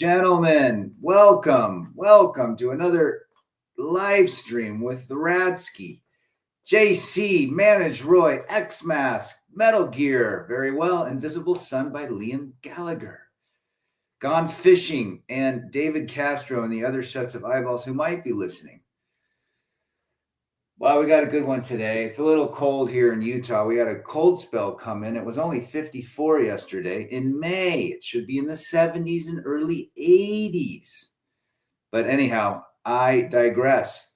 Gentlemen, welcome to another live stream with the Radsky. JC, Manage Roy, X-Mask, Metal Gear, very well, Invisible Sun by Liam Gallagher. Gone Fishing, and David Castro and the other sets of eyeballs who might be listening. Well, we got a good one today. It's a little cold here in Utah. We had a cold spell come in. It was only 54 yesterday. In May, it should be in the 70s and early 80s. But anyhow, I digress.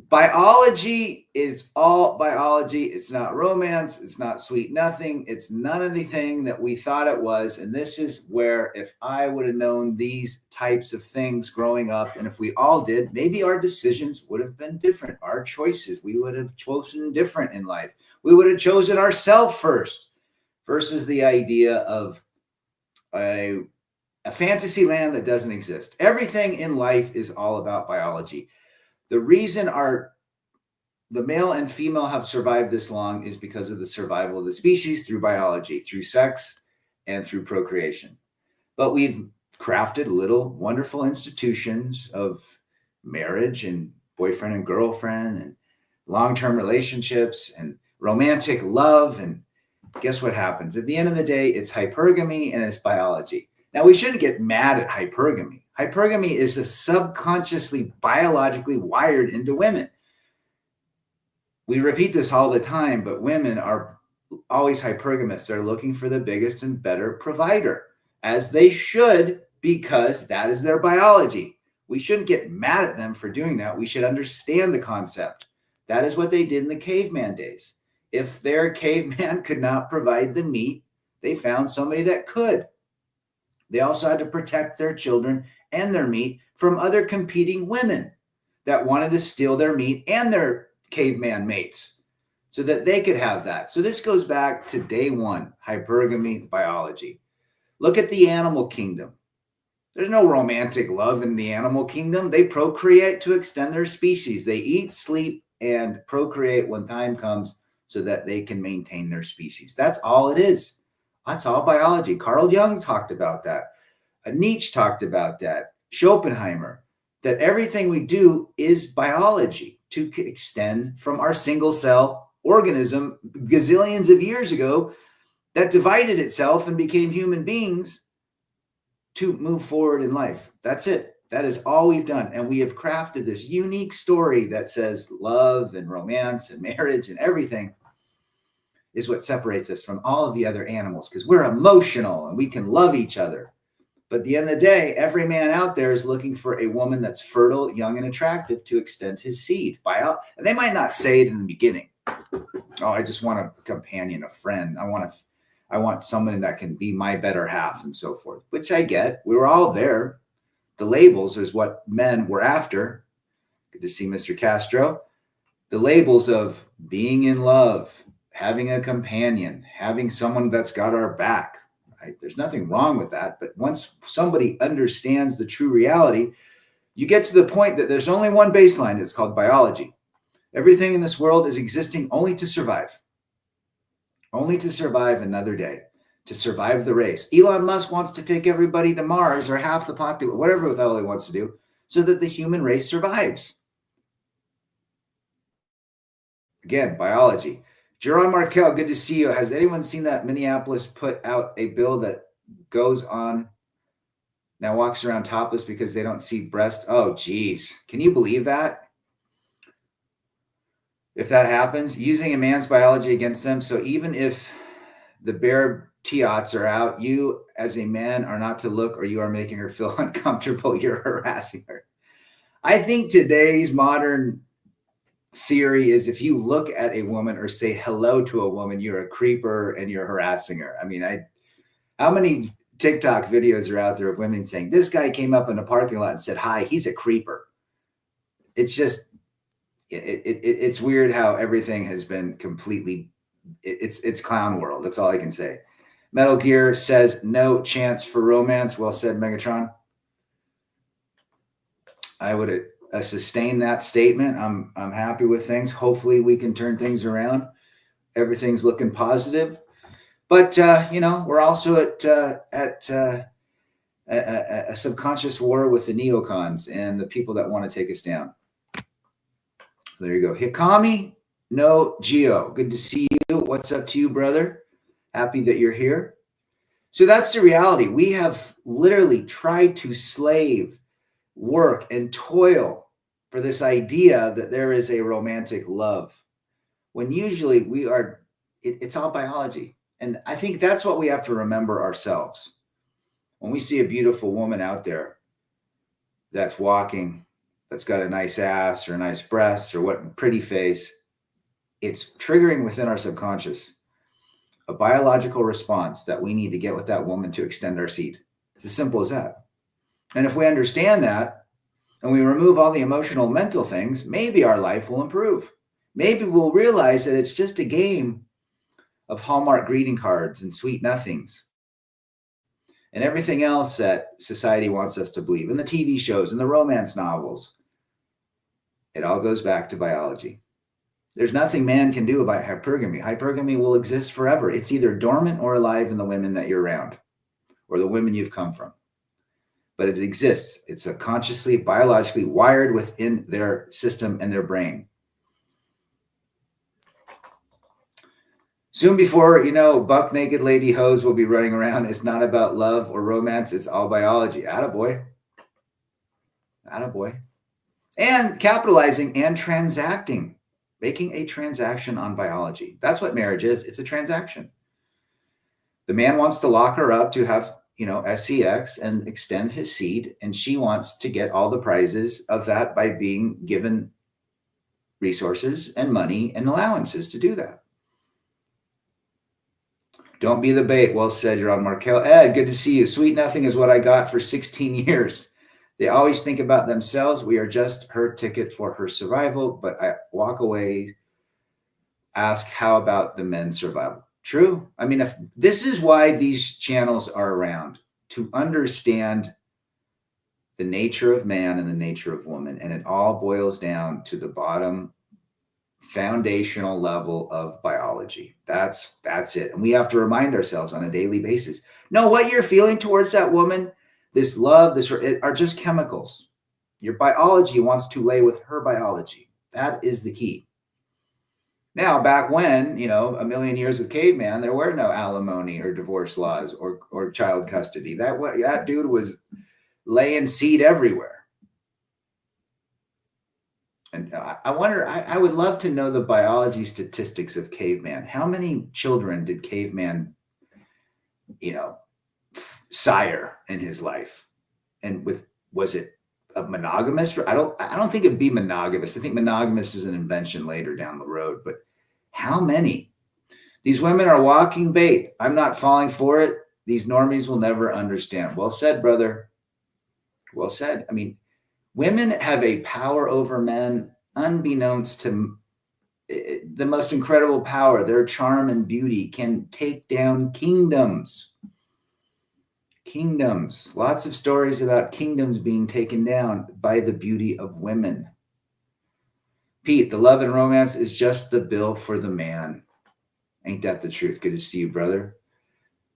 Biology is all biology. It's not romance. It's not sweet nothing. It's none of the thing that we thought it was. And this is where, if I would have known these types of things growing up, and if we all did, maybe our decisions would have been different. Our choices, we would have chosen different in life. We would have chosen ourselves first versus the idea of a fantasy land that doesn't exist. Everything in life is all about biology. The reason the male and female have survived this long is because of the survival of the species through biology, through sex, and through procreation. But we've crafted little wonderful institutions of marriage and boyfriend and girlfriend and long-term relationships and romantic love. And guess what happens? At the end of the day, it's hypergamy and it's biology. Now, we shouldn't get mad at hypergamy. Hypergamy is subconsciously, biologically wired into women. We repeat this all the time, but women are always hypergamous. They're looking for the biggest and better provider, as they should, because that is their biology. We shouldn't get mad at them for doing that. We should understand the concept. That is what they did in the caveman days. If their caveman could not provide the meat, they found somebody that could. They also had to protect their children and their meat from other competing women that wanted to steal their meat and their caveman mates so that they could have that. So this goes back to day one, hypergamy biology. Look at the animal kingdom. There's no romantic love in the animal kingdom. They procreate to extend their species. They eat, sleep, and procreate when time comes so that they can maintain their species. That's all it is. That's all biology. Carl Jung talked about that. Nietzsche talked about that. Schopenhauer, that everything we do is biology to extend from our single cell organism gazillions of years ago that divided itself and became human beings to move forward in life. That's it. That is all we've done. And we have crafted this unique story that says love and romance and marriage and everything is what separates us from all of the other animals, because we're emotional and we can love each other. But at the end of the day, every man out there is looking for a woman that's fertile, young, and attractive to extend his seed. And they might not say it in the beginning. Oh, I just want a companion, a friend. I want someone that can be my better half and so forth, which I get. We were all there. The labels is what men were after. Good to see Mr. Castro. The labels of being in love, having a companion, having someone that's got our back, right? There's nothing wrong with that. But once somebody understands the true reality, you get to the point that there's only one baseline. It's called biology. Everything in this world is existing only to survive another day, to survive the race. Elon Musk wants to take everybody to Mars, or half the population, whatever the hell he wants to do, so that the human race survives. Again, biology. Jerron Markel, good to see you. Has anyone seen that Minneapolis put out a bill that goes on, now walks around topless because they don't see breast? Oh, geez. Can you believe that? If that happens, using a man's biology against them. So even if the bare teats are out, you as a man are not to look, or you are making her feel uncomfortable. You're harassing her. I think today's modern theory is if you look at a woman or say hello to a woman, you're a creeper and you're harassing her. I mean, how many TikTok videos are out there of women saying, this guy came up in a parking lot and said, hi, he's a creeper. It's just, it's weird how everything has been completely, it's clown world. That's all I can say. Metal Gear says no chance for romance. Well said, Megatron. I would sustain that statement. I'm happy with things. Hopefully we can turn things around. Everything's looking positive. But we're also at a subconscious war with the neocons and the people that want to take us down. So there you go. Hikami no Geo. Good to see you. What's up to you, brother? Happy that you're here. So that's the reality. We have literally tried to slave, work, and toil for this idea that there is a romantic love, when usually it's all biology. And I think that's what we have to remember ourselves. When we see a beautiful woman out there that's walking, that's got a nice ass or nice breasts or what pretty face, it's triggering within our subconscious a biological response that we need to get with that woman to extend our seed. It's as simple as that. And if we understand that and we remove all the emotional, mental things, maybe our life will improve. Maybe we'll realize that it's just a game of Hallmark greeting cards and sweet nothings and everything else that society wants us to believe, and the TV shows and the romance novels. It all goes back to biology. There's nothing man can do about hypergamy. Hypergamy will exist forever. It's either dormant or alive in the women that you're around or the women you've come from. But it exists. It's consciously, biologically wired within their system and their brain. Soon before, buck naked lady hoes will be running around. It's not about love or romance. It's all biology. Attaboy. Attaboy. And capitalizing and transacting. Making a transaction on biology. That's what marriage is. It's a transaction. The man wants to lock her up to have, SCX and extend his seed. And she wants to get all the prizes of that by being given resources and money and allowances to do that. Don't be the bait. Well said, you're on Markel. Ed, good to see you. Sweet nothing is what I got for 16 years. They always think about themselves. We are just her ticket for her survival. But I walk away, ask, how about the men's survival? True. I mean, if this is why these channels are around, to understand the nature of man and the nature of woman. And it all boils down to the bottom foundational level of biology. That's it. And we have to remind ourselves on a daily basis. No, what you're feeling towards that woman, this love, are just chemicals. Your biology wants to lay with her biology. That is the key. Now, back when, a million years with caveman, there were no alimony or divorce laws or child custody. That dude was laying seed everywhere. And I wonder, I would love to know the biology statistics of caveman. How many children did caveman, sire in his life? And was it a monogamous? I don't think it'd be monogamous. I think monogamous is an invention later down the road. But how many? These women are walking bait. I'm not falling for it. These normies will never understand. Well said, brother. Well said. I mean, women have a power over men unbeknownst to the most incredible power. Their charm and beauty can take down kingdoms. Kingdoms. Lots of stories about kingdoms being taken down by the beauty of women. Pete, the love and romance is just the bill for the man. Ain't that the truth? Good to see you, brother.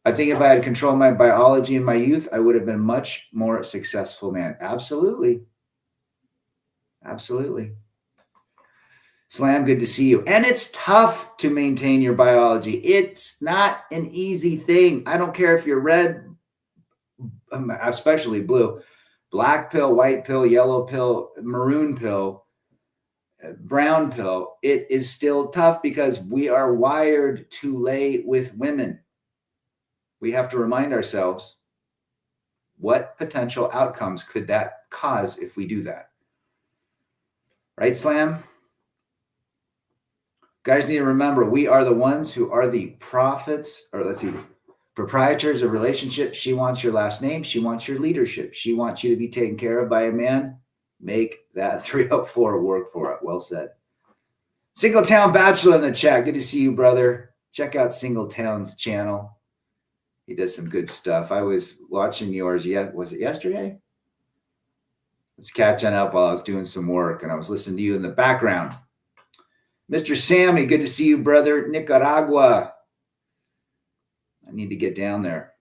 I think if I had controlled my biology in my youth, I would have been much more successful man. Absolutely. Absolutely. Slam, good to see you. And it's tough to maintain your biology. It's not an easy thing. I don't care if you're red, especially blue, black pill, white pill, yellow pill, maroon pill, brown pill. It is still tough because we are wired to lay with women. We have to remind ourselves, what potential outcomes could that cause if we do that? Right, Slam? Guys need to remember, we are the ones who are the proprietors of relationships. She wants your last name. She wants your leadership. She wants you to be taken care of by a man. Make that 304 work for it. Well said. Singletown Bachelor in the chat. Good to see you, brother. Check out Singletown's channel. He does some good stuff. I was watching yours. Was it yesterday? I was catching up while I was doing some work, and I was listening to you in the background. Mr. Sammy, good to see you, brother. Nicaragua. I need to get down there.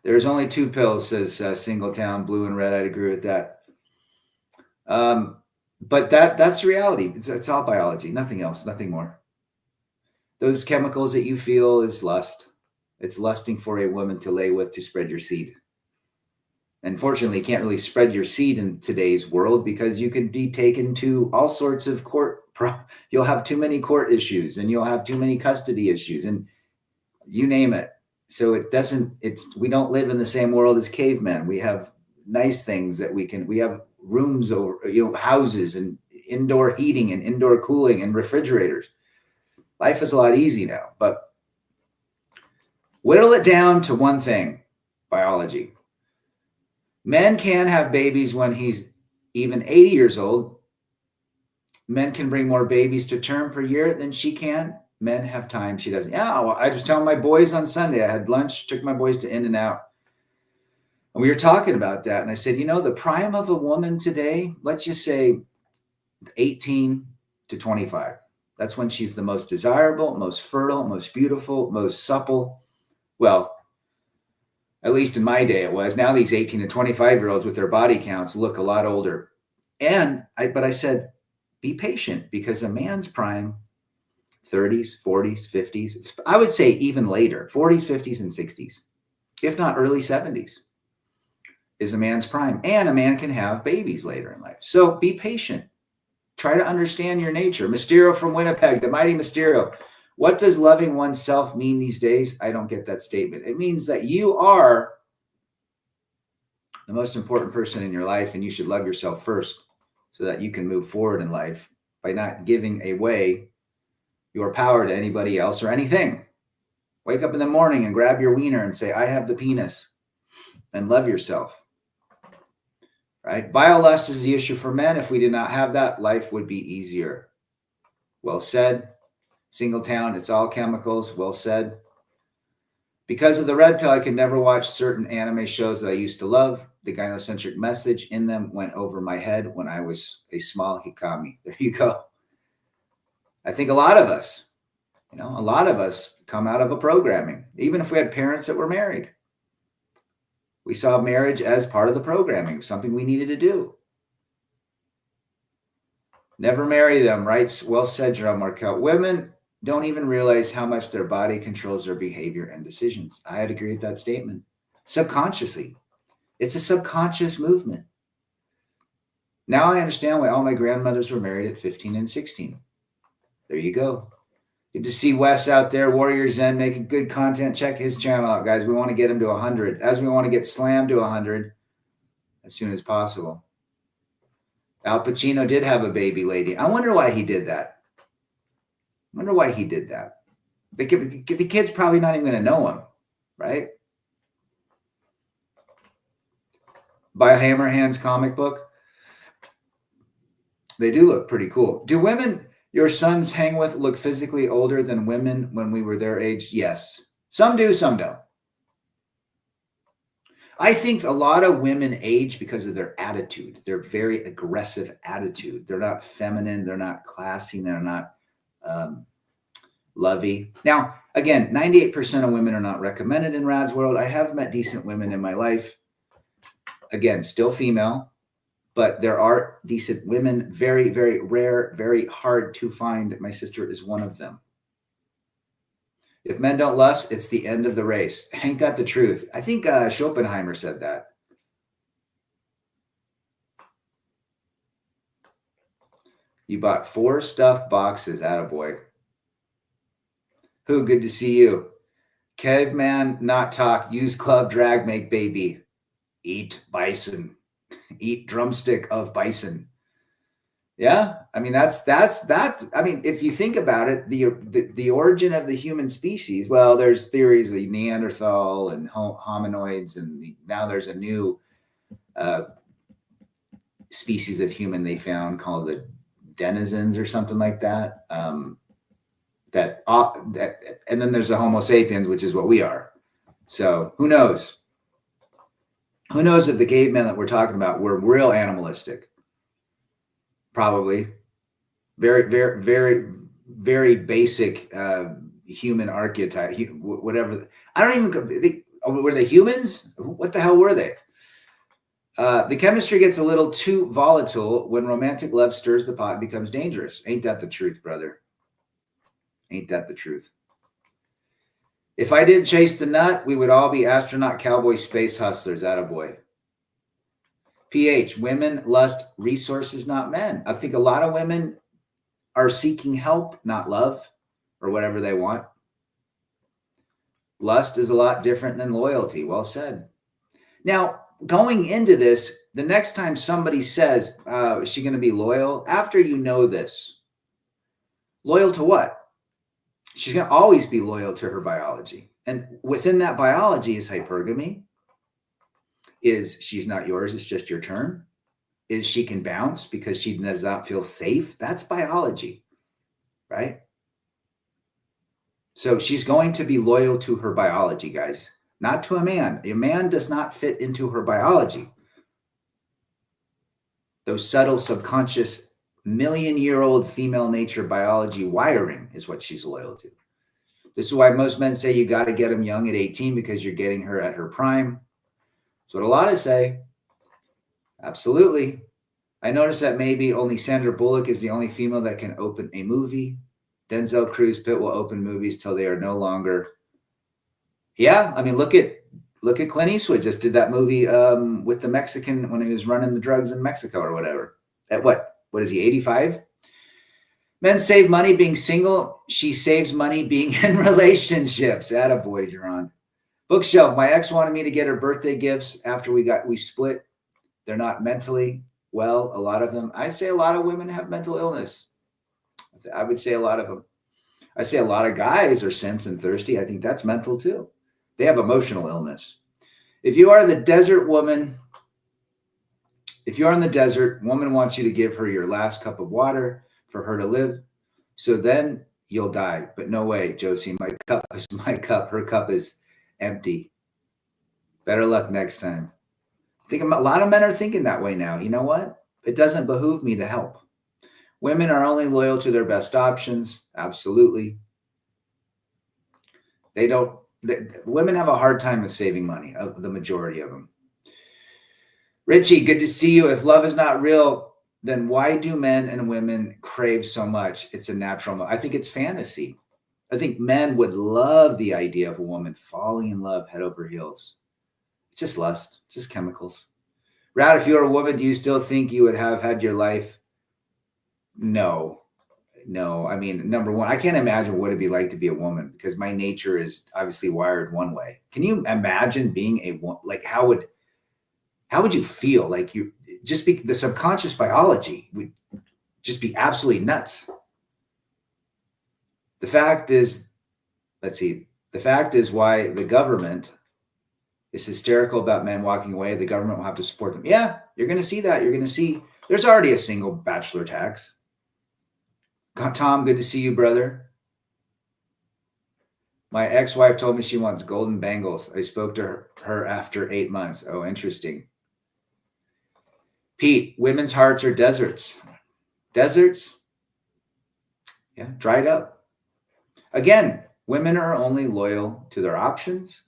There's only two pills, says Singletown, blue and red. I'd agree with that. But that's the reality. It's all biology, nothing else, nothing more. Those chemicals that you feel is lust. It's lusting for a woman to lay with to spread your seed. Unfortunately, you can't really spread your seed in today's world because you could be taken to all sorts of court. You'll have too many court issues and you'll have too many custody issues and you name it. So we don't live in the same world as cavemen. We have nice things that we have rooms over, houses and indoor heating and indoor cooling and refrigerators. Life is a lot easier now, but whittle it down to one thing, biology. Men can have babies when he's even 80 years old. Men can bring more babies to term per year than she can. Men have time she doesn't. Yeah, well, I just tell my boys on Sunday, I had lunch, took my boys to In-N-Out. And we were talking about that. And I said, the prime of a woman today, let's just say 18 to 25. That's when she's the most desirable, most fertile, most beautiful, most supple. Well, at least in my day it was. Now these 18 to 25-year-olds with their body counts look a lot older. But I said, be patient because a man's prime, 30s, 40s, 50s, I would say even later, 40s, 50s, and 60s, if not early 70s, is a man's prime. And a man can have babies later in life. So be patient. Try to understand your nature. Mysterio from Winnipeg, the mighty Mysterio. What does loving oneself mean these days? I don't get that statement. It means that you are the most important person in your life and you should love yourself first so that you can move forward in life by not giving away your power to anybody else or anything. Wake up in the morning and grab your wiener and say, I have the penis, and love yourself. Right? Biolust is the issue for men. If we did not have that, life would be easier. Well said. Singletown, it's all chemicals. Well said. Because of the red pill, I could never watch certain anime shows that I used to love. The gynocentric message in them went over my head when I was a small hikami. There you go. I think a lot of us come out of a programming. Even if we had parents that were married, we saw marriage as part of the programming, something we needed to do. Never marry them, right? Well said, Jerome Markel. Women don't even realize how much their body controls their behavior and decisions. I'd agree with that statement. Subconsciously. It's a subconscious movement. Now I understand why all my grandmothers were married at 15 and 16. There you go. Good to see Wes out there, Warrior Zen, making good content. Check his channel out, guys. We want to get him to 100, as we want to get Slam to 100 as soon as possible. Al Pacino did have a baby lady. I wonder why he did that. The kid's probably not even going to know him, right? Buy a Hammer Hands comic book. They do look pretty cool. Do women your sons hang with look physically older than women when we were their age? Yes. Some do, some don't. I think a lot of women age because of their attitude, their very aggressive attitude. They're not feminine. They're not classy. They're not lovey. Now, again, 98% of women are not recommended in Rad's world. I have met decent women in my life. Again, still female, but there are decent women, very, very rare, very hard to find. My sister is one of them. If men don't lust, it's the end of the race. Ain't that the truth? I think Schopenhauer said that. You bought 4 stuffed boxes. Attaboy. Who? Good to see you. Caveman, not talk. Use club, drag, make baby. Eat bison. Eat drumstick of bison. Yeah, I mean that's. I mean, if you think about it, the origin of the human species. Well, there's theories of Neanderthal and hominoids, and now there's a new species of human they found called the denizens or something like that. And then there's the Homo sapiens, which is what we are. So who knows? Who knows if the cavemen that we're talking about were real animalistic? Probably. Very, very, very, very basic human archetype, whatever. I don't even, were they humans? What the hell were they? The chemistry gets a little too volatile when romantic love stirs the pot and becomes dangerous. Ain't that the truth, brother? Ain't that the truth? If I didn't chase the nut, we would all be astronaut, cowboy, space hustlers. Attaboy. PH, women lust resources, not men. I think a lot of women are seeking help, not love, or whatever they want. Lust is a lot different than loyalty. Well said. Now, going into this, the next time somebody says, is she going to be loyal? After you know this, loyal to what? She's going to always be loyal to her biology. And within that biology is hypergamy. Is she's not yours, it's just your turn. Is she can bounce because she does not feel safe. That's biology, right? So she's going to be loyal to her biology, guys, not to a man. A man does not fit into her biology. Those subtle, subconscious, million-year-old female nature biology wiring is what she's loyal to. This is why most men say you got to get them young at 18 because you're getting her at her prime. That's what a lot of say. Absolutely. I noticed that maybe only Sandra Bullock is the only female that can open a movie. Denzel Cruz, Pitt will open movies till they are no longer. Yeah, I mean, look at Clint Eastwood just did that movie with the Mexican when he was running the drugs in Mexico or whatever. At what is he, 85? Men save money being single. She saves money being in relationships. Attaboy, Jerron. Bookshelf. My ex wanted me to get her birthday gifts after we split. They're not mentally well, a lot of them. I'd say a lot of women have mental illness. I would say a lot of them. I say a lot of guys are simps and thirsty. I think that's mental too. They have emotional illness. If you are the desert woman, if you're in the desert, woman wants you to give her your last cup of water for her to live. So then you'll die. But no way, Josie. My cup is my cup. Her cup is empty. Better luck next time. I think a lot of men are thinking that way now. You know what? It doesn't behoove me to help. Women are only loyal to their best options. Absolutely. Women have a hard time with saving money, the majority of them. Richie, good to see you. If love is not real, then why do men and women crave so much? It's a natural. I think it's fantasy. I think men would love the idea of a woman falling in love head over heels. It's just lust. It's just chemicals. Rad, if you were a woman, do you still think you would have had your life? No. I mean, number one, I can't imagine what it'd be like to be a woman because my nature is obviously wired one way. Can you imagine being a woman? Like, how would you feel? Like the subconscious biology would just be absolutely nuts. The fact is why the government is hysterical about men walking away. The government will have to support them. Yeah, you're going to see that. You're going to see there's already a single bachelor tax. Tom, good to see you, brother. My ex-wife told me she wants golden bangles. I spoke to her after 8 months. Oh, interesting. Pete, women's hearts are deserts. Deserts? Yeah, dried up. Again, women are only loyal to their options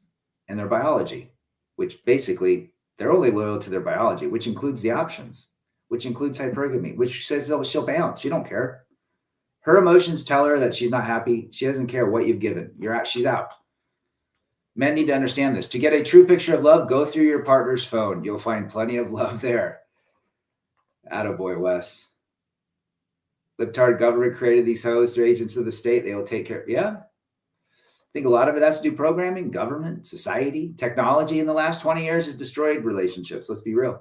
and their biology, which basically they're only loyal to their biology, which includes the options, which includes hypergamy, which says she'll bounce. She don't care. Her emotions tell her that she's not happy. She doesn't care what you've given. She's out. Men need to understand this. To get a true picture of love, go through your partner's phone. You'll find plenty of love there. Attaboy, Wes. Libtard government created these hoes. They're agents of the state. They will take care. Yeah. I think a lot of it has to do programming, government, society, technology in the last 20 years has destroyed relationships. Let's be real.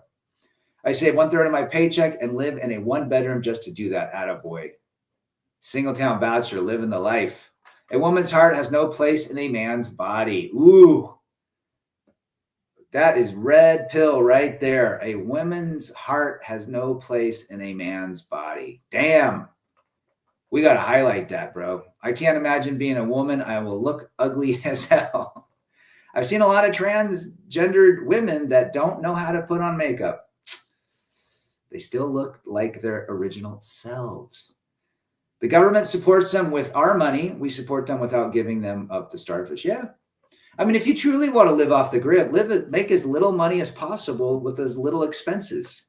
I save 1/3 of my paycheck and live in a 1-bedroom just to do that. Attaboy. Singletown bachelor, living the life. A woman's heart has no place in a man's body. Ooh. That is red pill right there. A woman's heart has no place in a man's body. Damn. We got to highlight that, bro. I can't imagine being a woman. I will look ugly as hell. I've seen a lot of transgendered women that don't know how to put on makeup. They still look like their original selves. The government supports them with our money. We support them without giving them up to starfish. Yeah. I mean, if you truly want to live off the grid, make as little money as possible with as little expenses,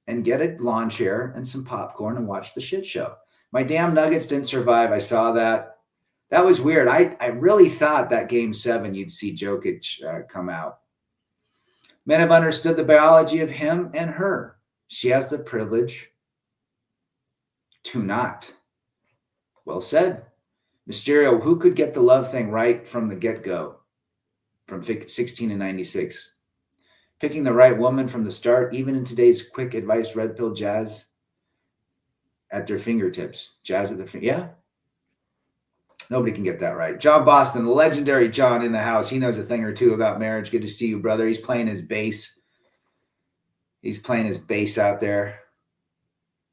and get a lawn chair and some popcorn and watch the shit show. My damn Nuggets didn't survive. I saw that. That was weird. I really thought that game 7 you'd see Jokic come out. Men have understood the biology of him and her. She has the privilege to not. Well said. Mysterio, who could get the love thing right from the get-go? From 16 and 96. Picking the right woman from the start, even in today's quick advice, red pill jazz at their fingertips. Jazz at the yeah. Nobody can get that right. John Boston, the legendary John in the house. He knows a thing or two about marriage. Good to see you, brother. He's playing his bass. He's playing his bass out there.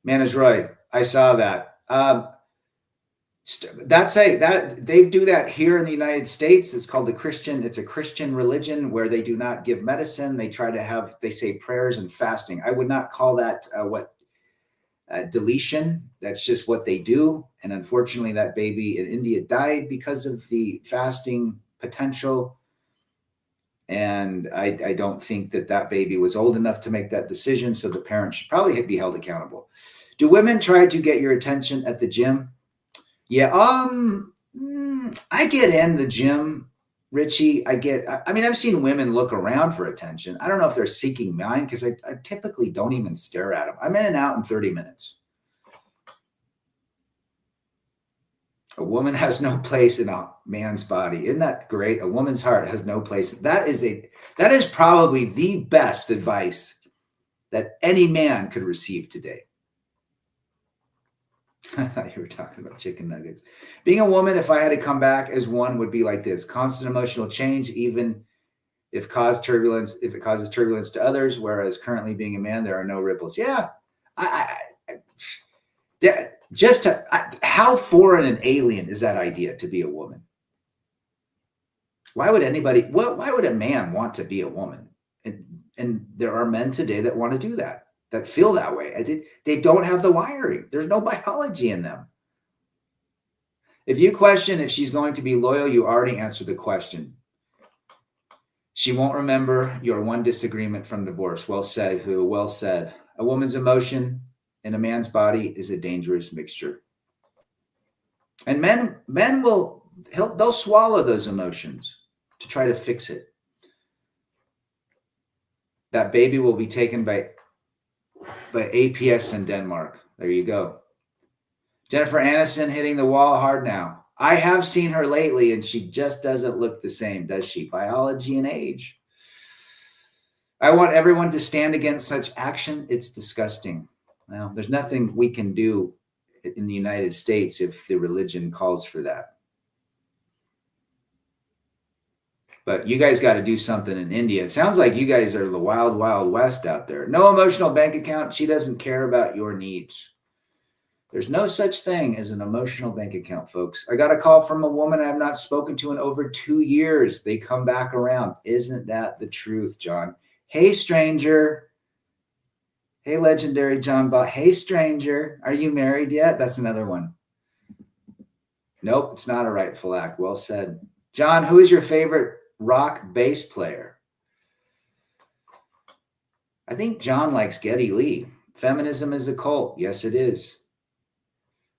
Manage Roy, I saw that. They do that here in the United States. It's called it's a Christian religion where they do not give medicine. They say prayers and fasting. I would not call that deletion. That's just what they do. And unfortunately, that baby in India died because of the fasting potential. And I don't think that baby was old enough to make that decision. So the parent should probably be held accountable. Do women try to get your attention at the gym? Yeah. I get in the gym, Richie. I've seen women look around for attention. I don't know if they're seeking mine because I typically don't even stare at them. I'm in and out in 30 minutes. A woman has no place in a man's body. Isn't that great? A woman's heart has no place. That is probably the best advice that any man could receive today. I thought you were talking about chicken nuggets. Being a woman, if I had to come back as one, would be like this: constant emotional change, even if it causes turbulence to others. Whereas currently being a man, there are no ripples. Yeah, how foreign and alien is that idea to be a woman? Why would a man want to be a woman? And there are men today that want to do that feel that way. They don't have the wiring. There's no biology in them. If you question if she's going to be loyal, you already answered the question. She won't remember your one disagreement from divorce. Well said, who? Well said. A woman's emotion in a man's body is a dangerous mixture. And men they'll swallow those emotions to try to fix it. That baby will be taken by APS in Denmark. There you go. Jennifer Aniston hitting the wall hard now. I have seen her lately, and she just doesn't look the same, does she? Biology and age. I want everyone to stand against such action. It's disgusting. Well, there's nothing we can do in the United States if the religion calls for that. But you guys got to do something in India. It sounds like you guys are the wild, wild west out there. No emotional bank account. She doesn't care about your needs. There's no such thing as an emotional bank account, folks. I got a call from a woman I have not spoken to in over 2 years. They come back around. Isn't that the truth, John? Hey, stranger. Hey, legendary John. Hey, stranger. Are you married yet? That's another one. Nope, it's not a rightful act. Well said. John, who is your favorite rock bass player? I think John likes Geddy Lee. Feminism is a cult. Yes, it is.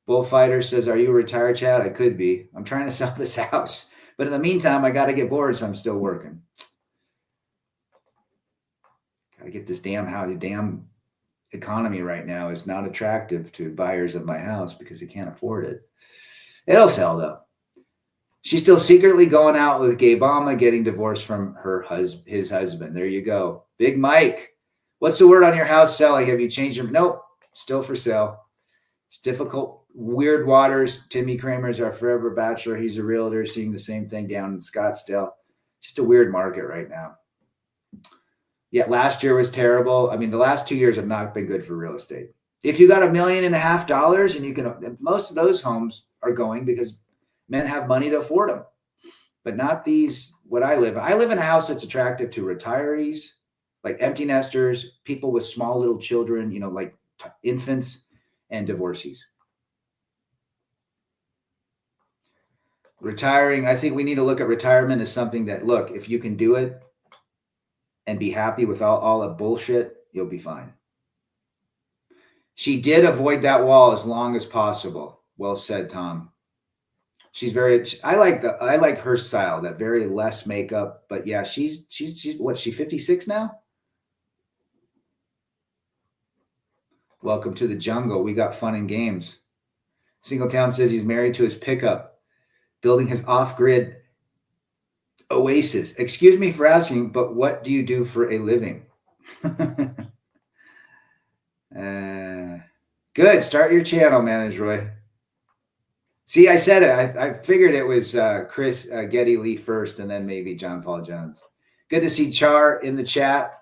Bullfighter says, are you retired, Chad? I could be. I'm trying to sell this house. But in the meantime, I got to get bored, so I'm still working. Got to get this damn house. The damn economy right now is not attractive to buyers of my house because they can't afford it. It'll sell, though. She's still secretly going out with Gay Obama, getting divorced from his husband. There you go. Big Mike. What's the word on your house selling? Have you changed your... Nope. Still for sale. It's difficult. Weird waters. Timmy Kramer's our forever bachelor. He's a realtor, seeing the same thing down in Scottsdale. Just a weird market right now. Yeah, last year was terrible. I mean, the last 2 years have not been good for real estate. If you got $1.5 million and you can... Most of those homes are going because men have money to afford them, but not these, what I live in. I live in a house that's attractive to retirees, like empty nesters, people with small little children, like infants, and divorcees. Retiring, I think we need to look at retirement as something that, look, if you can do it and be happy with all the bullshit, you'll be fine. She did avoid that wall as long as possible. Well said, Tom. She's very, I like her style, that very less makeup, but yeah, she's what, she 56 now? Welcome to the jungle. We got fun and games. Singletown says he's married to his pickup, building his off-grid oasis. Excuse me for asking, but what do you do for a living? Good. Start your channel, Manage-Roy. See, I said it. I figured it was Chris Getty Lee first, and then maybe John Paul Jones. Good to see Char in the chat.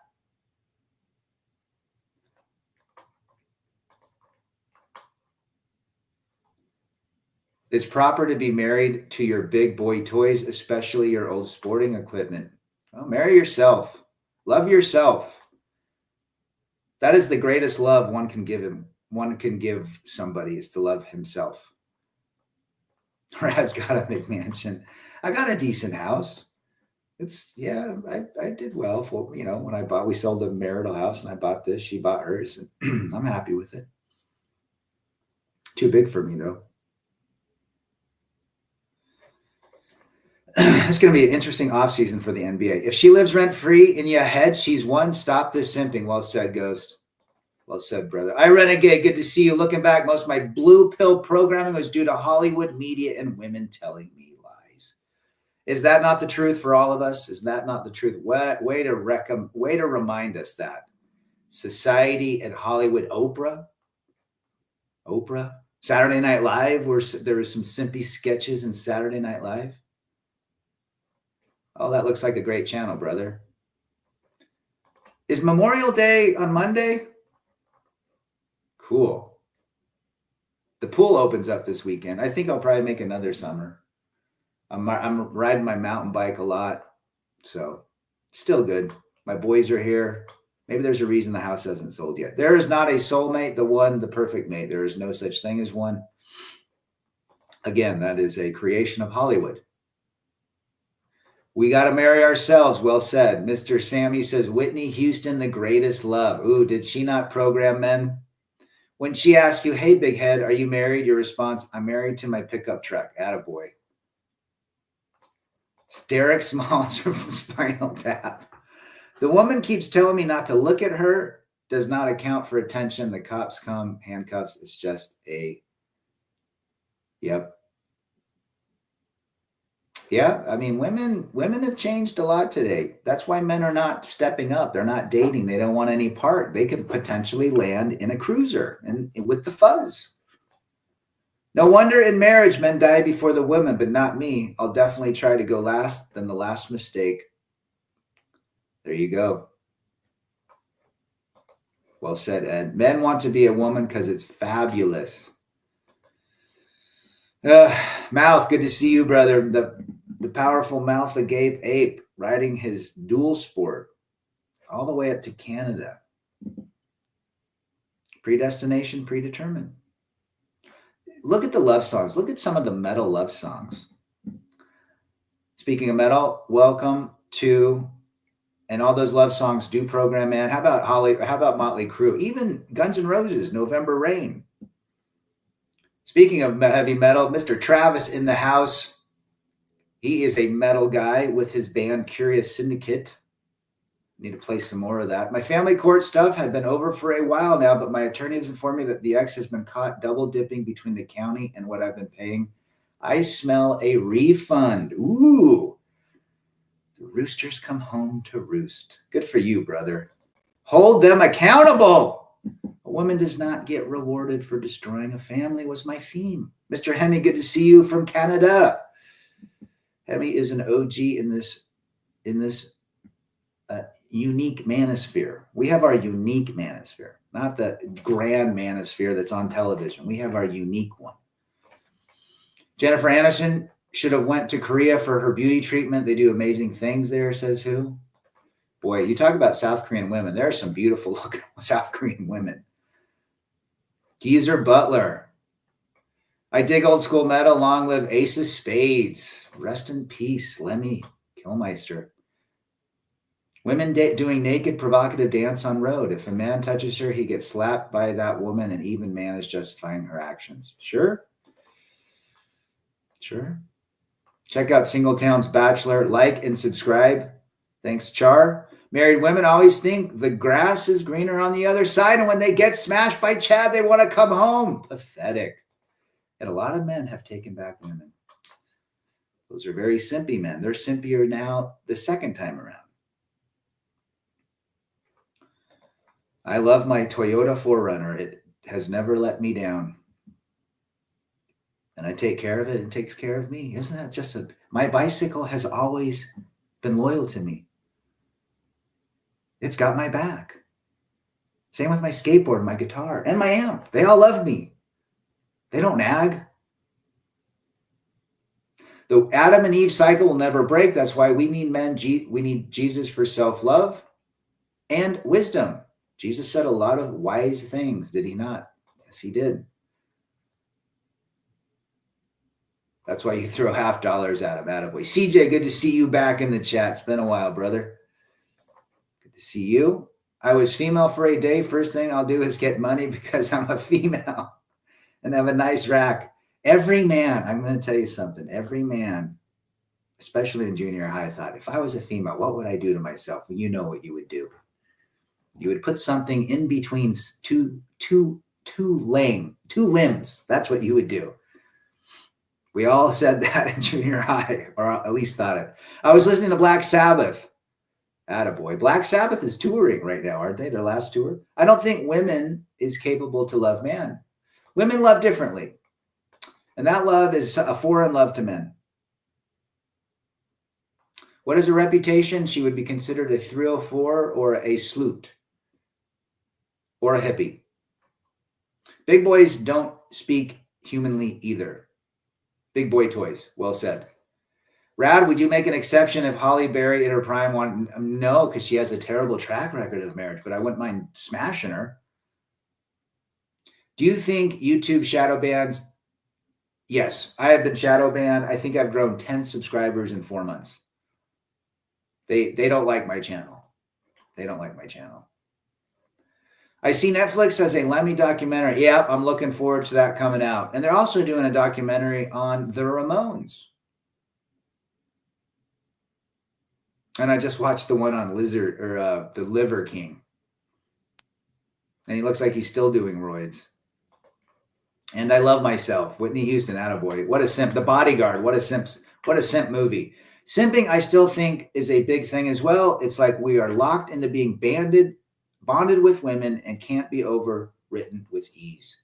It's proper to be married to your big boy toys, especially your old sporting equipment. Oh, marry yourself. Love yourself. That is the greatest love one can give him. One can give somebody, is to love himself. Rad's got a McMansion. I got a decent house. It's, yeah, I did well for, when we sold a marital house and I bought this, she bought hers, and I'm happy with it. Too big for me though. It's going to be an interesting offseason for the NBA. If she lives rent-free in your head, she's won. Stop this simping. Well said, Ghost. Well said, brother. I Renegade, good to see you. Looking back, most of my blue pill programming was due to Hollywood media and women telling me lies. Is that not the truth for all of us? Is that not the truth? Way to remind us that. Society and Hollywood, Oprah, Saturday Night Live, where there were some simpy sketches in Saturday Night Live. Oh, that looks like a great channel, brother. Is Memorial Day on Monday? Cool. The pool opens up this weekend. I think I'll probably make another summer. I'm riding my mountain bike a lot, so it's still good. My boys are here. Maybe there's a reason the house hasn't sold yet. There is not a soulmate, the perfect mate. There is no such thing as one. Again, that is a creation of Hollywood. We got to marry ourselves. Well said. Mr. Sammy says, Whitney Houston, the greatest love. Ooh, did she not program men? When she asks you, hey, big head, are you married? Your response, I'm married to my pickup truck. Attaboy. Derek Smalls from Spinal Tap. The woman keeps telling me not to look at her. Does not account for attention. The cops come, handcuffs. It's just a, yep. Yeah, I mean, women have changed a lot today. That's why men are not stepping up. They're not dating. They don't want any part. They could potentially land in a cruiser and with the fuzz. No wonder in marriage men die before the women, but not me. I'll definitely try to go last than the last mistake. There you go. Well said, Ed. Men want to be a woman because it's fabulous. Mouth, good to see you, brother. The powerful Mouth Agape Ape riding his dual sport all the way up to Canada. Predestination, predetermined. Look at the love songs. Look at some of the metal love songs. Speaking of metal, welcome to, and all those love songs do program, man. How about Motley Crue? Even Guns N' Roses, November Rain. Speaking of heavy metal, Mr. Travis in the house. He is a metal guy with his band Curious Syndicate. Need to play some more of that. My family court stuff had been over for a while now, but my attorney has informed me that the ex has been caught double dipping between the county and what I've been paying. I smell a refund. Ooh. The roosters come home to roost. Good for you, brother. Hold them accountable. A woman does not get rewarded for destroying a family was my theme. Mr. Hemi, good to see you from Canada. Hemi is an OG in this unique manosphere. We have our unique manosphere, not the grand manosphere that's on television. We have our unique one. Jennifer Aniston should have went to Korea for her beauty treatment. They do amazing things there, says who? Boy, you talk about South Korean women. There are some beautiful looking South Korean women. Geezer Butler. I dig old school metal. Long live Ace of Spades. Rest in peace, Lemmy Kilmeister. Women doing naked provocative dance on road. If a man touches her, he gets slapped by that woman, and even man is justifying her actions. Sure. Check out Singletown's Bachelor. Like and subscribe. Thanks, Char. Married women always think the grass is greener on the other side, and when they get smashed by Chad, they want to come home. Pathetic. And a lot of men have taken back women. Those are very simpy men. They're simpier now the second time around. I love my Toyota 4Runner. It has never let me down. And I take care of it. It takes care of me. Isn't that just my bicycle has always been loyal to me. It's got my back. Same with my skateboard, my guitar, and my amp. They all love me. They don't nag. The Adam and Eve cycle will never break. That's why we need we need Jesus for self-love and wisdom. Jesus said a lot of wise things, did he not? Yes, he did. That's why you throw $50 at him, attaboy. CJ, good to see you back in the chat. It's been a while, brother. Good to see you. I was female for a day. First thing I'll do is get money because I'm a female and have a nice rack. Every man, I'm going to tell you something. Every man, especially in junior high, thought, if I was a female, what would I do to myself? Well, you know what you would do. You would put something in between two limbs. That's what you would do. We all said that in junior high, or at least thought it. I was listening to Black Sabbath. Attaboy. Black Sabbath is touring right now, aren't they? Their last tour. I don't think women is capable to love man. Women love differently. And that love is a foreign love to men. What is her reputation? She would be considered a 304 or a sloot or a hippie. Big boys don't speak humanly either. Big boy toys. Well said. Rad, would you make an exception if Holly Berry in her prime wanted? No, because she has a terrible track record of marriage, but I wouldn't mind smashing her. Do you think YouTube shadow bans? Yes, I have been shadow banned. I think I've grown 10 subscribers in 4 months. They don't like my channel. They don't like my channel. I see Netflix has a Lemmy documentary. Yep, I'm looking forward to that coming out. And they're also doing a documentary on the Ramones. And I just watched the one on the Liver King. And he looks like he's still doing roids. And I love myself. Whitney Houston, attaboy. What a simp. The Bodyguard. What a simp movie. Simping, I still think, is a big thing as well. It's like we are locked into being bonded with women and can't be overwritten with ease.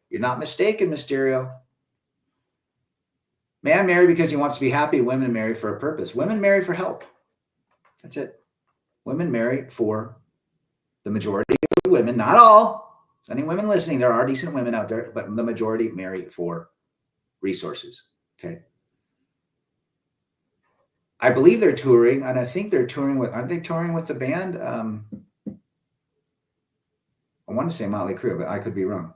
You're not mistaken, Mysterio. Man marry because he wants to be happy. Women marry for a purpose. Women marry for help. That's it. Women marry for the majority of the women, not all. Any women listening, there are decent women out there, but the majority marry for resources. Okay. I believe they're touring, and I think they're touring with, aren't they touring with the band? I want to say Motley Crue, but I could be wrong.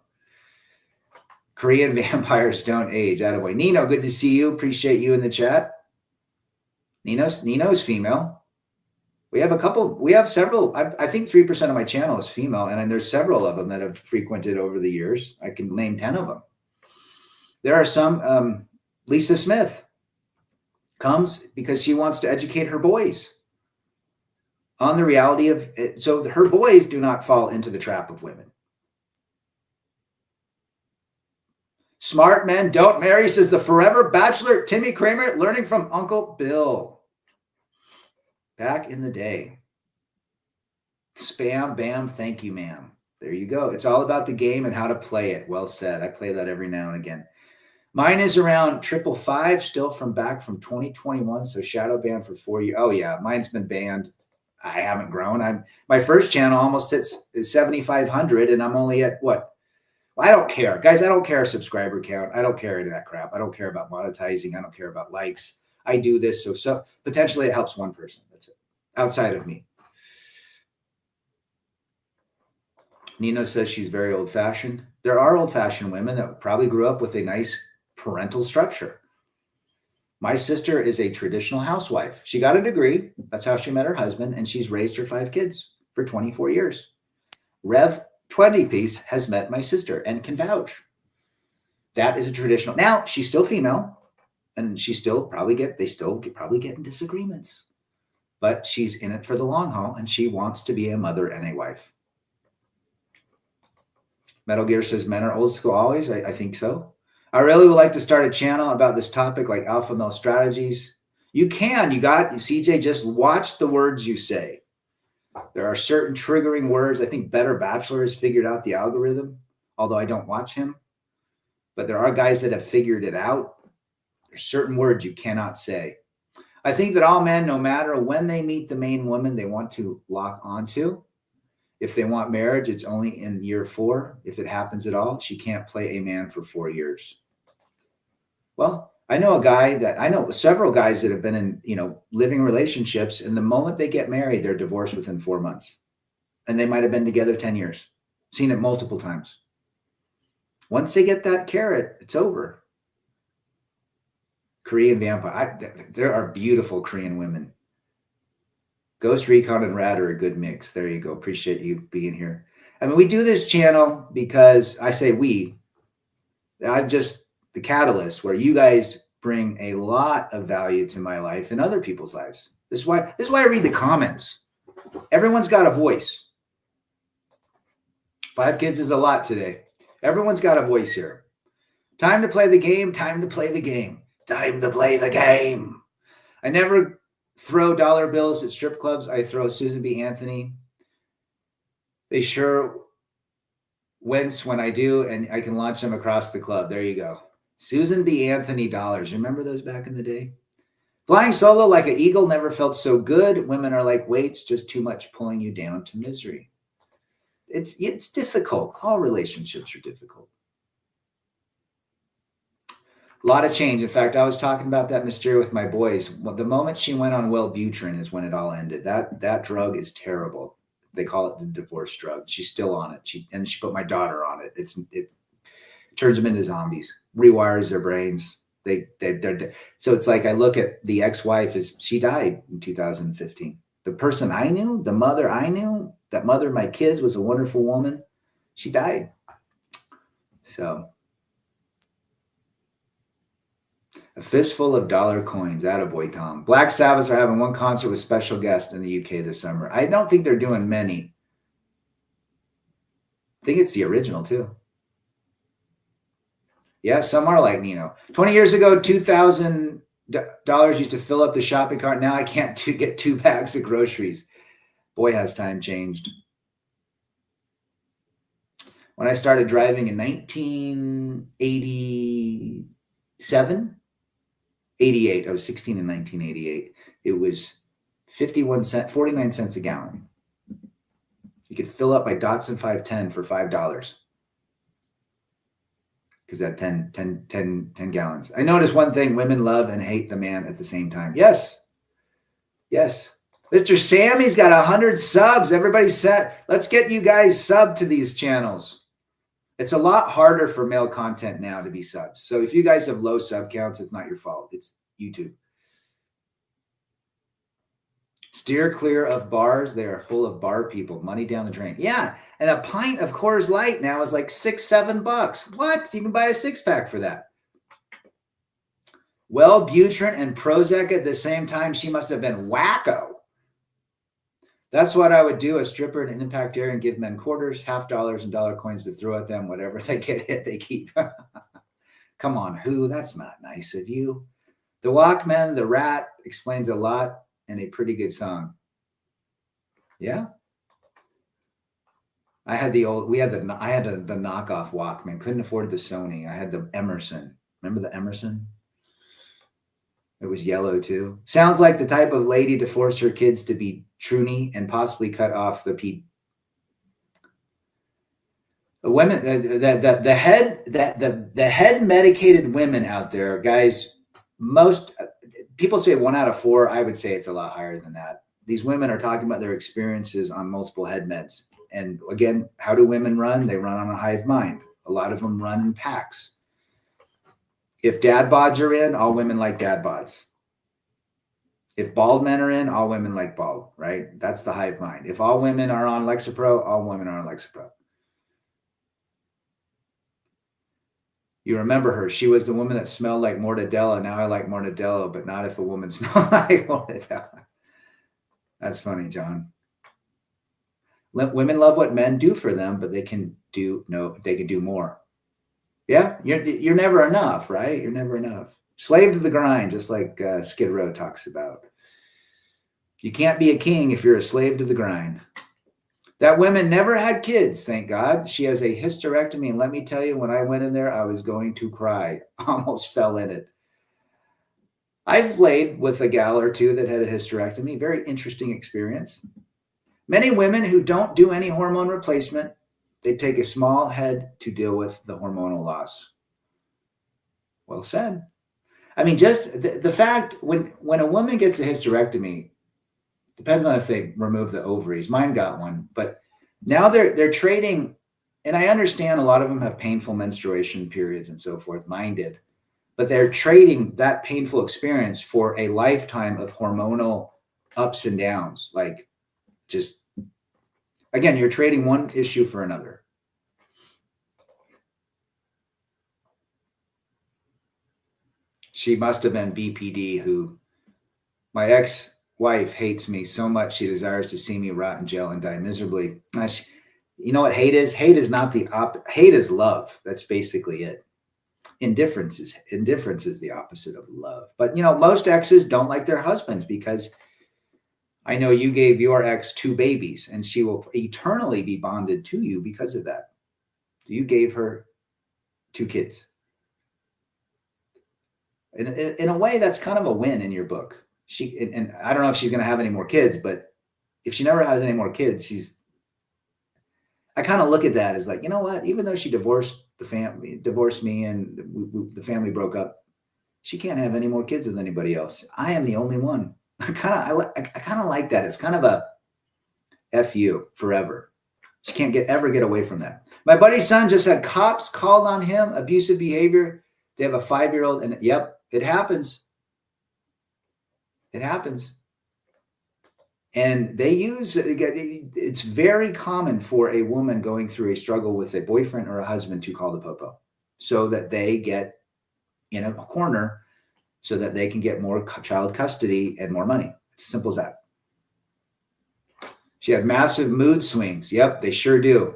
Korean vampires don't age. Attaboy. Nino, good to see you. Appreciate you in the chat. Nino's female. We have several. I think 3% of my channel is female, and there's several of them that have frequented over the years. I can name 10 of them. There are some. Lisa Smith comes because she wants to educate her boys on the reality of it. So her boys do not fall into the trap of women. Smart men don't marry, says the forever bachelor Timmy Kramer, learning from Uncle Bill. Back in the day. Spam, bam, thank you, ma'am. There you go. It's all about the game and how to play it. Well said. I play that every now and again. Mine is around 555, still back from 2021. So shadow banned for 4 years. Oh, yeah. Mine's been banned. I haven't grown. My first channel almost hits 7,500, and I'm only at what? Well, I don't care. Guys, I don't care subscriber count. I don't care any of that crap. I don't care about monetizing. I don't care about likes. I do this so potentially it helps one person. That's it. Outside of me. Nino says she's very old-fashioned. There are old-fashioned women that probably grew up with a nice parental structure. My sister is a traditional housewife. She got a degree. That's how she met her husband, and she's raised her 5 kids for 24 years. Rev 20 piece has met my sister and can vouch. That is a traditional. Now, she's still female, and she still probably get in disagreements. But she's in it for the long haul, and she wants to be a mother and a wife. Metal Gear says men are old school always. I think so. I really would like to start a channel about this topic, like alpha male strategies. You can. CJ, just watch the words you say. There are certain triggering words. I think Better Bachelor has figured out the algorithm, although I don't watch him. But there are guys that have figured it out. There's certain words you cannot say. I think that all men, no matter when they meet the main woman they want to lock onto, if they want marriage, it's only in year 4. If it happens at all, she can't play a man for 4 years. Well, I know several guys that have been in, living relationships, and the moment they get married, they're divorced within 4 months. And they might have been together 10 years. Seen it multiple times. Once they get that carrot, it's over. Korean vampire. There are beautiful Korean women. Ghost Recon and Rad are a good mix. There you go. Appreciate you being here. I mean, we do this channel because I say I'm just the catalyst where you guys bring a lot of value to my life and other people's lives. This is why I read the comments. Everyone's got a voice. 5 kids is a lot today. Everyone's got a voice here. Time to play the game. Time to play the game. Time to play the game. I never throw dollar bills at strip clubs. I throw Susan B. Anthony. They sure wince when I do, and I can launch them across the club. There you go. Susan B. Anthony dollars. Remember those back in the day? Flying solo like an eagle never felt so good. Women are like weights, just too much pulling you down to misery. It's difficult. All relationships are difficult. A lot of change. In fact, I was talking about that mystery with my boys. The moment she went on Wellbutrin is when it all ended. That drug is terrible. They call it the divorce drug. She's still on it. She put my daughter on it. It turns them into zombies, rewires their brains. They're so it's like I look at the ex-wife she died in 2015. The person I knew, the mother I knew, that mother of my kids was a wonderful woman. She died. So a fistful of dollar coins. Attaboy, Tom. Black Sabbath are having one concert with special guests in the UK this summer. I don't think they're doing many. I think it's the original too. Yeah, some are like Nino. 20 years ago, $2,000 used to fill up the shopping cart. Now I can't get 2 bags of groceries. Boy, has time changed. When I started driving in 1987, 88, I was 16 in 1988. It was 49 cents a gallon. You could fill up my Datsun 510 for $5. Because that 10 gallons. I noticed one thing: women love and hate the man at the same time. Yes. Mr. Sammy's got 100 subs. Everybody set. Let's get you guys subbed to these channels. It's a lot harder for male content now to be subbed. So if you guys have low sub counts, it's not your fault. It's YouTube. Steer clear of bars. They are full of bar people. Money down the drain. Yeah. And a pint of Coors Light now is like $6-7. What? You can buy a 6-pack for that. Wellbutrin and Prozac at the same time. She must have been wacko. That's what I would do. A stripper in an impact area and give men quarters, $50 and dollar coins to throw at them. Whatever they get hit, they keep. Come on, who? That's not nice of you. The Walkman, the Rat explains a lot and a pretty good song. Yeah. I had the knockoff Walkman. Couldn't afford the Sony. I had the Emerson. Remember the Emerson? It was yellow too. Sounds like the type of lady to force her kids to be truny and possibly cut off the pee. The women, the head medicated women out there, guys. Most people say 1 out of 4. I would say it's a lot higher than that. These women are talking about their experiences on multiple head meds. And again, how do women run? They run on a hive mind. A lot of them run in packs. If dad bods are in, all women like dad bods. If bald men are in, all women like bald, right? That's the hive mind. If all women are on Lexapro, all women are on Lexapro. You remember her. She was the woman that smelled like mortadella. Now I like mortadella, but not if a woman smells like mortadella. That's funny, John. Women love what men do for them, but they can do more. Yeah, you're never enough, right? You're never enough. Slave to the grind, just like Skid Row talks about. You can't be a king if you're a slave to the grind. That woman never had kids, thank God. She has a hysterectomy, and let me tell you, when I went in there, I was going to cry. Almost fell in it. I've laid with a gal or two that had a hysterectomy. Very interesting experience. Many women who don't do any hormone replacement, they take a small head to deal with the hormonal loss. Well said. I mean, just the fact when a woman gets a hysterectomy, depends on if they remove the ovaries. Mine got one, but now they're trading, and I understand a lot of them have painful menstruation periods and so forth. Mine did, but they're trading that painful experience for a lifetime of hormonal ups and downs. Like, just again, you're trading one issue for another. She must have been BPD, who my ex-wife hates me so much she desires to see me rot in jail and die miserably. You know what hate is? Hate is not the hate is love. That's basically it. Indifference is the opposite of love. But most exes don't like their husbands, because I know you gave your ex 2 babies, and she will eternally be bonded to you because of that. You gave her 2 kids. In a way, that's kind of a win in your book. And I don't know if she's going to have any more kids, but if she never has any more kids, I kind of look at that as like, you know what? Even though she divorced me, and the family broke up, she can't have any more kids with anybody else. I am the only one. I kind of like that. It's kind of a F you forever. She can't ever get away from that. My buddy's son just had cops called on him, abusive behavior. They have a 5-year-old, and yep, it happens. It happens. And it's very common for a woman going through a struggle with a boyfriend or a husband to call the popo, so that they get in a corner, so that they can get more child custody and more money. It's as simple as that. She had massive mood swings. Yep, they sure do.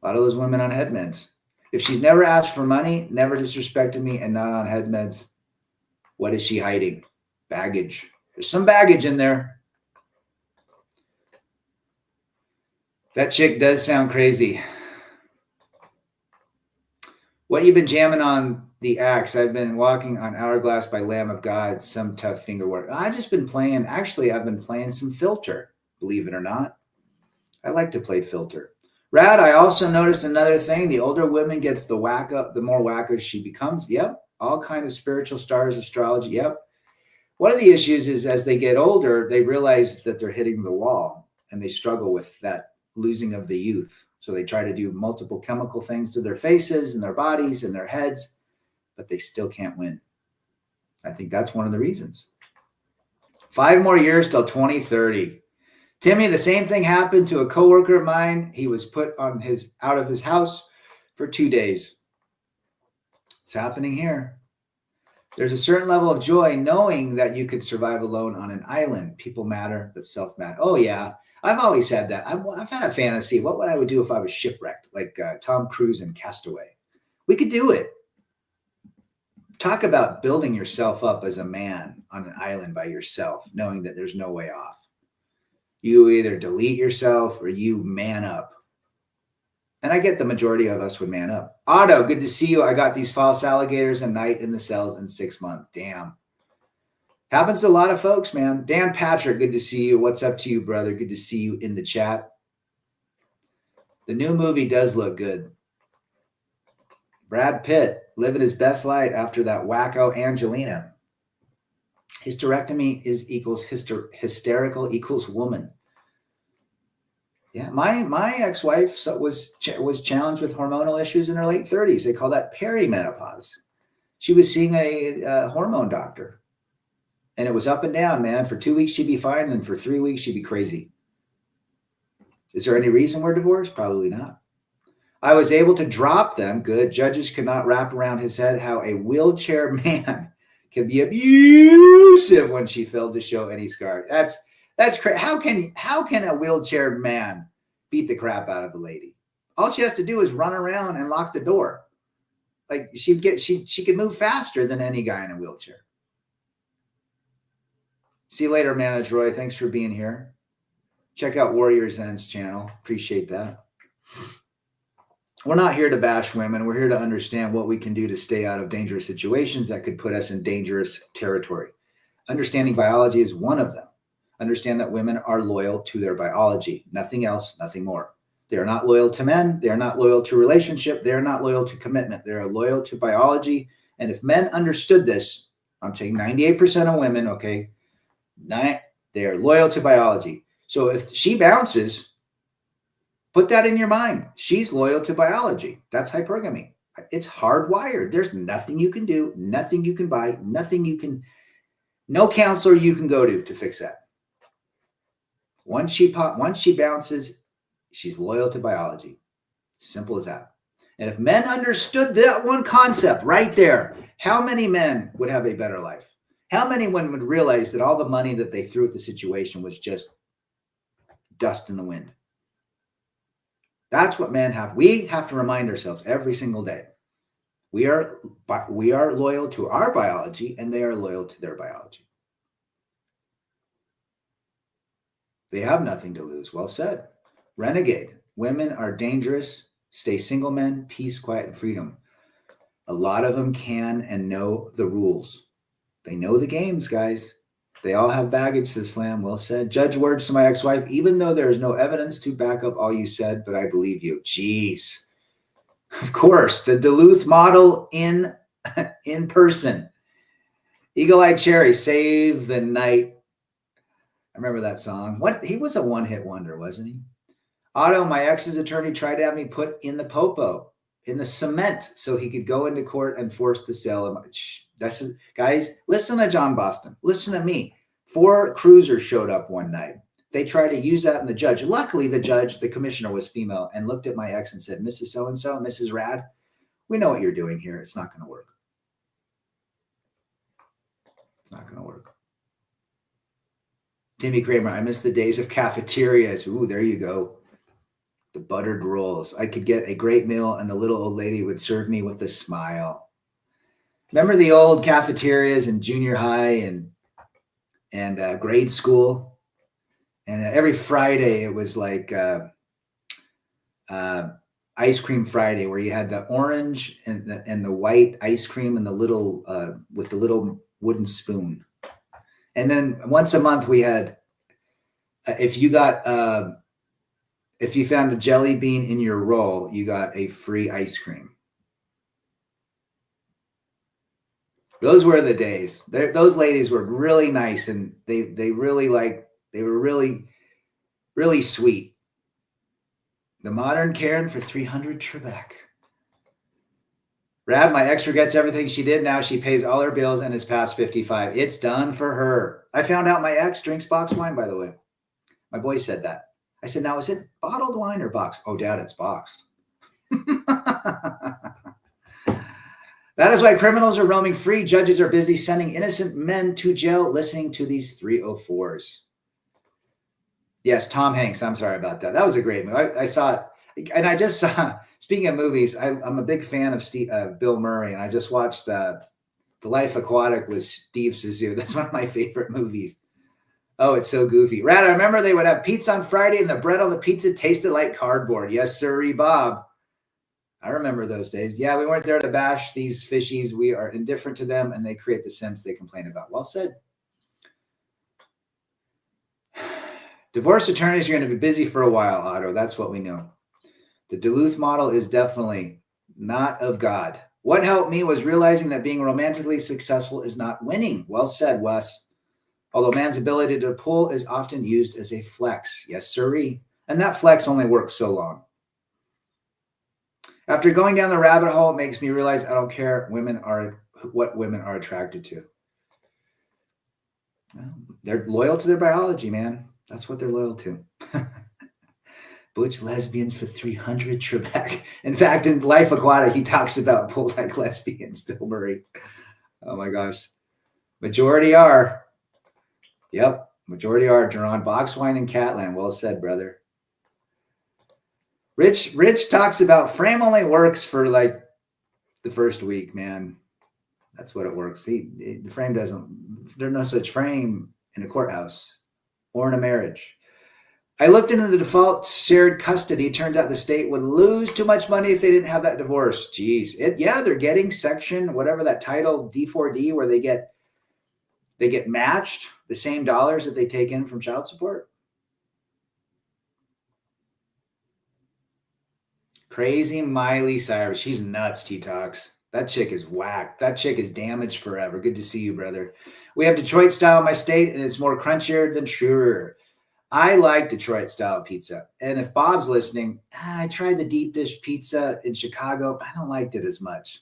A lot of those women on head meds. If she's never asked for money, never disrespected me, and not on head meds, what is she hiding? Baggage. There's some baggage in there. That chick does sound crazy. What you been jamming on the axe? I've been walking on Hourglass by Lamb of God. Some tough finger work. I've been playing some Filter, believe it or not. I like to play Filter. Rad, I also noticed another thing. The older women gets the wacko, the more wacko she becomes. Yep. All kind of spiritual stars, astrology. Yep. One of the issues is, as they get older, they realize that they're hitting the wall, and they struggle with that losing of the youth. So they try to do multiple chemical things to their faces and their bodies and their heads, but they still can't win. I think that's one of the reasons. 5 more years till 2030. Timmy, the same thing happened to a coworker of mine. He was put out of his house for 2 days. It's happening here. There's a certain level of joy knowing that you could survive alone on an island. People matter, but self matter. Oh yeah, I've always had that. I've had a fantasy. What would I do if I was shipwrecked, like Tom Cruise in Castaway? We could do it. Talk about building yourself up as a man on an island by yourself, knowing that there's no way off. You either delete yourself or you man up. And I get the majority of us would man up. Otto, good to see you. I got these false alligators a night in the cells in 6 months. Damn. Happens to a lot of folks, man. Dan Patrick, good to see you. What's up to you, brother? Good to see you in the chat. The new movie does look good. Brad Pitt living his best life after that wacko Angelina. Hysterectomy equals hysterical equals woman. Yeah, my ex-wife was challenged with hormonal issues in her late 30s. They call that perimenopause. She was seeing a hormone doctor, and it was up and down, man. For 2 weeks she'd be fine, and for 3 weeks she'd be crazy. Is there any reason we're divorced? Probably not. I was able to drop them. Good. Judges could not wrap around his head how a wheelchair man can be abusive when she failed to show any scar. That's crazy. How can a wheelchair man beat the crap out of a lady? All she has to do is run around and lock the door. Like she could move faster than any guy in a wheelchair. See you later, Manage Roy. Thanks for being here. Check out Warrior Zen's channel. Appreciate that. We're not here to bash women. We're here to understand what we can do to stay out of dangerous situations that could put us in dangerous territory. Understanding biology is one of them. Understand that women are loyal to their biology. Nothing else, nothing more. They are not loyal to men. They are not loyal to relationship. They are not loyal to commitment. They are loyal to biology. And if men understood this, I'm saying 98% of women, okay, they are loyal to biology. So if she bounces, put that in your mind. She's loyal to biology. That's hypergamy. It's hardwired. There's nothing you can do, nothing you can buy, no counselor you can go to fix that. Once she bounces, she's loyal to biology. Simple as that. And if men understood that one concept right there, how many men would have a better life? How many women would realize that all the money that they threw at the situation was just dust in the wind? That's what men have. We have to remind ourselves every single day. We are loyal to our biology, and they are loyal to their biology. They have nothing to lose. Well said. Renegade. Women are dangerous. Stay single, men. Peace, quiet, and freedom. A lot of them can and know the rules. They know the games, guys. They all have baggage to slam. Well said. Judge, words to my ex-wife, even though there is no evidence to back up all you said, but I believe you. Jeez. Of course, the Duluth model in person. Eagle-Eyed Cherry, Save the Night. I remember that song. He was a one-hit wonder, wasn't he? Otto, my ex's attorney, tried to have me put in the popo, in the cement, so he could go into court and force the sale of my... Guys, listen to John Boston. Listen to me. 4 cruisers showed up one night. They tried to use that in the judge. Luckily, the commissioner was female and looked at my ex and said, Mrs. So-and-so, Mrs. Rad, we know what you're doing here. It's not going to work. It's not going to work. Timmy Kramer, I miss the days of cafeterias. Ooh, there you go. The buttered rolls. I could get a great meal and the little old lady would serve me with a smile. Remember the old cafeterias in junior high and grade school? And every Friday it was like ice cream Friday, where you had the orange and the white ice cream and the little with the little wooden spoon. And then once a month we had, if you found a jelly bean in your roll, you got a free ice cream. Those were the days. Those ladies were really nice, and they were really, really sweet. The modern Karen for 300 Trebek. Rad, my ex regrets everything she did. Now she pays all her bills and is past 55. It's done for her. I found out my ex drinks boxed wine, by the way. My boy said that. I said, now is it bottled wine or boxed? Oh, Dad, it's boxed. That is why criminals are roaming free. Judges are busy sending innocent men to jail listening to these 304s. Yes, Tom Hanks. I'm sorry about that. That was a great movie. I saw it. And I just saw, speaking of movies, I'm a big fan of Bill Murray. And I just watched The Life Aquatic with Steve Zissou. That's one of my favorite movies. Oh, it's so goofy. Rad, I remember they would have pizza on Friday and the bread on the pizza tasted like cardboard. Yes, sirree, Bob. I remember those days. Yeah, we weren't there to bash these fishies. We are indifferent to them, and they create the simps they complain about. Well said. Divorce attorneys are going to be busy for a while, Otto. That's what we know. The Duluth model is definitely not of God. What helped me was realizing that being romantically successful is not winning. Well said, Wes. Although man's ability to pull is often used as a flex. Yes, sirree. And that flex only works so long. After going down the rabbit hole, it makes me realize I don't care what women are attracted to. They're loyal to their biology, man. That's what they're loyal to. Butch lesbians for 300 Trebek. In fact, in Life Aquatic, he talks about bull-like lesbians, Bill Murray. Oh my gosh. Majority are. Yep. Majority are. Duran, Boxwine, and Catland. Well said, brother. Rich talks about frame only works for like the first week, man. That's what it works. The frame doesn't, there's no such frame in a courthouse or in a marriage. I looked into the default shared custody. It turns out the state would lose too much money if they didn't have that divorce. Geez. They're getting section, whatever that title, D4D, where they get matched the same dollars that they take in from child support. Crazy Miley Cyrus. She's nuts, T-Talks. That chick is whacked. That chick is damaged forever. Good to see you, brother. We have Detroit style in my state, and it's more crunchier than truer. I like Detroit style pizza. And if Bob's listening, I tried the deep dish pizza in Chicago. I don't like it as much.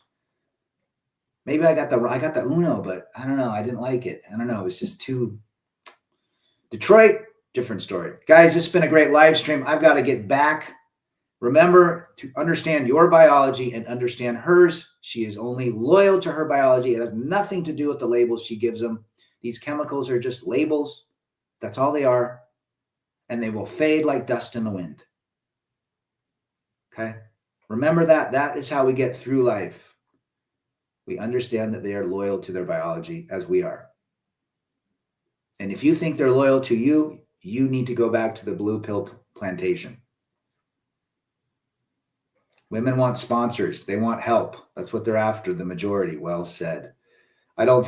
Maybe I got the Uno, but I don't know. I didn't like it. I don't know. It was just too Detroit, different story. Guys, this has been a great live stream. I've got to get back. Remember to understand your biology and understand hers. She is only loyal to her biology. It has nothing to do with the labels she gives them. These chemicals are just labels. That's all they are. And they will fade like dust in the wind. Okay? Remember that. That is how we get through life. We understand that they are loyal to their biology as we are. And if you think they're loyal to you, you need to go back to the blue pill plantation. Women want sponsors. They want help. That's what they're after, the majority. Well said. I don't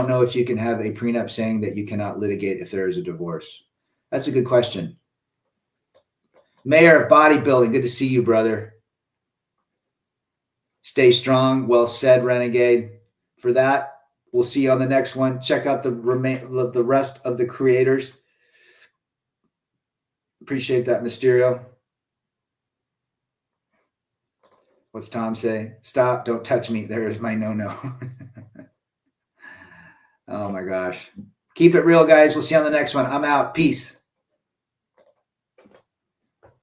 know if you can have a prenup saying that you cannot litigate if there is a divorce. That's a good question. Mayor of Bodybuilding, good to see you, brother. Stay strong. Well said, Renegade. For that, we'll see you on the next one. Check out the rest of the creators. Appreciate that, Mysterio. What's Tom say? Stop, don't touch me. There is my no-no. Oh my gosh. Keep it real, guys. We'll see you on the next one. I'm out. Peace.